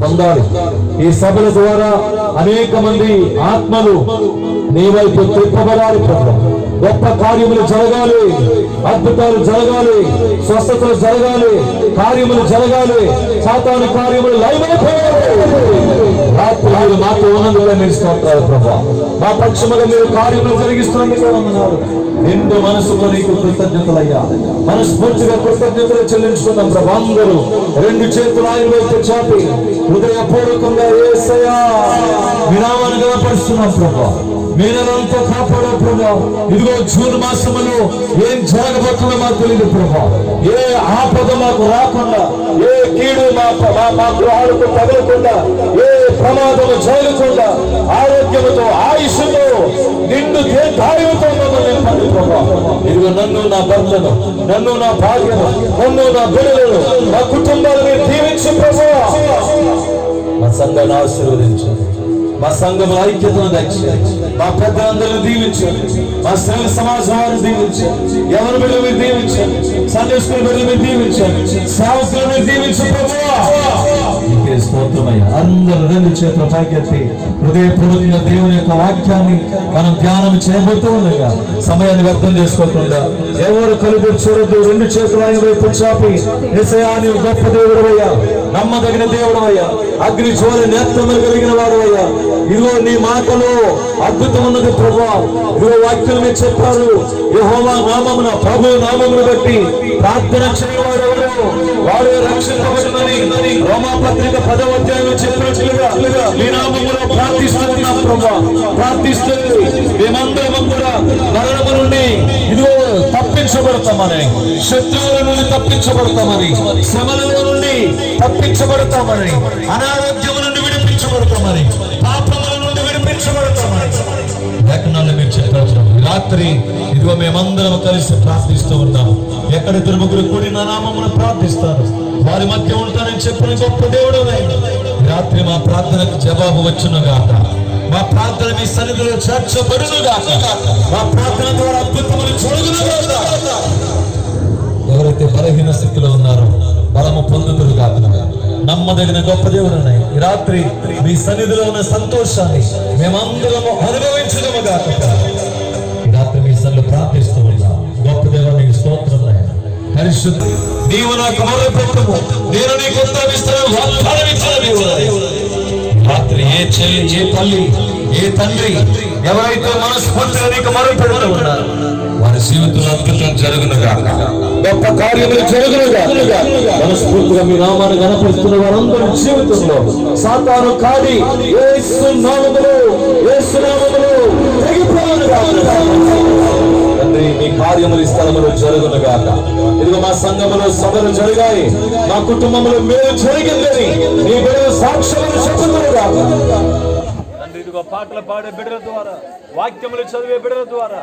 పొందాలి. ఈ సభల ద్వారా అనేక మంది ఆత్మలు నీ వైపు తిప్పబడాలి ప్రభు. గొప్ప కార్యములు జరగాలి, అద్భుతాలు జరగాలి, స్వస్థతలు జరగాలి, కార్యములు జరగాలి, సాతాను కార్యములు లైవైపోయాలి. రాత్రి మీరు మాతో ఉన్నందుకు మీరు స్తోత్రాలు ప్రభా. మా పక్షముగా మీరు కార్యములు జరిగిస్తున్నందుకు వందనాలు. నిండు మనసులో నీకు కృతజ్ఞతలయ్యా. మనస్ఫూర్తిగా కృతజ్ఞతలు చెల్లించుకున్నాం ప్రభా. అందరూ రెండు చేతులు ఆయన వైపు చాపి హృదయపూర్వకంగా యేసయ్యా మీ నామాన్ని గణపరుస్తున్నాం ప్రభా. మీరంతా కాపాడే ప్రభా. ఇదిగో జూన్ మాసములో ఏం జరగబోతుందో మాకు తెలియదు ప్రభా. ఏ ఆపద మాకు రాకుండా, ఏ కీడు మా గృహాలకు తగలకుండా, ఏ ప్రమాదము జరగకుండా, ఆరోగ్యముతో ఆయుష్తో నిండు దీర్ఘాయువుతో నింపండి ప్రభా. ఇదిగో నన్ను, నా భర్తను, నన్ను, నా భార్యను, నన్ను, నా బిడ్డలను, నా కుటుంబాలను దీవించు ప్రభా. మా సంఘాన్ని ఆశీర్వదించండి. మా సంఘం ఐక్యతను దయచేయండి. మా పెద్దలందరూ దీవించండి. మా స్త్రీల సమాజం వారిని దీవించండి. ఎవరి బిడ్డలు మీరు దీవించండి. సండే స్కూల్ బిడ్డలు మీరు దీవించండి. సేవకులు మీరు దీవించండి. స్తోత్రమయ్యా. అందరూ రెండు చేతుల పైకెత్తి హృదయపూర్వకంగా దేవుని యొక్క వాక్యాన్ని మనం ధ్యానం చేయబోతూ ఉండగా సమయాన్ని వ్యర్థం చేసుకోకుండా ఎవరు కలుగు చూడద్దు. రెండు చేతులు ఆయన వైపు చాపి యేసయ్యా నీవు గొప్ప దేవుడు అయ్యా, నమ్మదగిన దేవుడు అయ్యా, అగ్ని జ్వాల నేత్రములు కలిగిన వాడు అయ్యా. ఇదిగో నీ మాటలో అద్భుతం ఉన్నది ప్రభా. ఇదిగో వాక్యం మీరు చెప్పారు, యెహోవా నామమున, ప్రభు నామమును బట్టి ప్రార్థన చేయవాడు వాడు రక్షింపబడునని రోమాపత్రిక 10వ అధ్యాయంలో చెప్పినట్లుగా నీ నామములో ప్రార్థిస్తున్నాం ప్రభా. ప్రార్థిస్తుంది మేమందరం కూడా మరణము నుండి ఇదిగో తప్పించబడతామని, శత్రువుల నుండి తప్పించబడతామని, శ్రమల నుండి తప్పించబడతామని, అనారోగ్యము నుండి విడిపించబడతామని, పాపముల నుండి విడిపించబడతామని లేఖనాల్లో మీరు చెప్పారు. రాత్రి ఇదిగో మేమందరం కలిసి ప్రార్థిస్తూ ఉన్నాం. ఎక్కడ ఇద్దరు ముగ్గురు కూడి నా నామమున ప్రార్థిస్తారు వారి మధ్య ఉంటానని చెప్పిన గొప్ప దేవుడు. రాత్రి మా ప్రార్థనకు జవాబు వచ్చునుగాక. మా ప్రార్థన మీ సన్నిధిలో చేర్చబడునుగాక. మా ప్రార్థన ద్వారా అద్భుతములు జరుగునుగాక. ఎవరైతే బలహీన స్థితిలో ఉన్నారో బలము పొందుతురుగాక. నమ్మదగిన గొప్ప దేవుడు ఈ రాత్రి మీ సన్నిధిలో ఉన్న సంతోషాన్ని మేమందరము అనుభవించదముగాక. ఈ రాత్రి మీ సన్నిధిలో ప్రార్థిస్తూ ఉన్నాం. గొప్ప దేవునికి స్తోత్రం. పరిశుద్ధి నీవు నాకు మొరపెట్టుము, నేను నీకు ఉత్తరమిస్తాను వాగ్దానం ఇచ్చిన దేవుడు. రాత్రి ఏ చెల్లి, ఏ తల్లి, ఏ తండ్రి ఎవరైతే మనస్ఫూర్తిగా నీకు మొరపెడుతూ ఉన్నారు వారి జీవితంలో అద్భుతం జరుగునుగాక. గొప్ప కార్యములు జరుగునుగాక. మనస్ఫూర్తిగా మీ నామాన్ని గణపరుస్తున్న వారందరి జీవితంలో సాతాను కాడి యేసు నామములో తెగిపోవునుగాక. తండ్రి మీ కార్యములు ఈ స్థలములో జరుగునుగాక. ఇదిగో మా సంఘములో సభలు జరిగాయి, మా కుటుంబంలో మేలు జరిగిందని నీ బిడ్డల సాక్ష్యములు చెప్పుదురుగాక. తండ్రి ఇదిగో పాటలు పాడే బిడ్డల ద్వారా, వాక్యములు చదివే బిడ్డల ద్వారా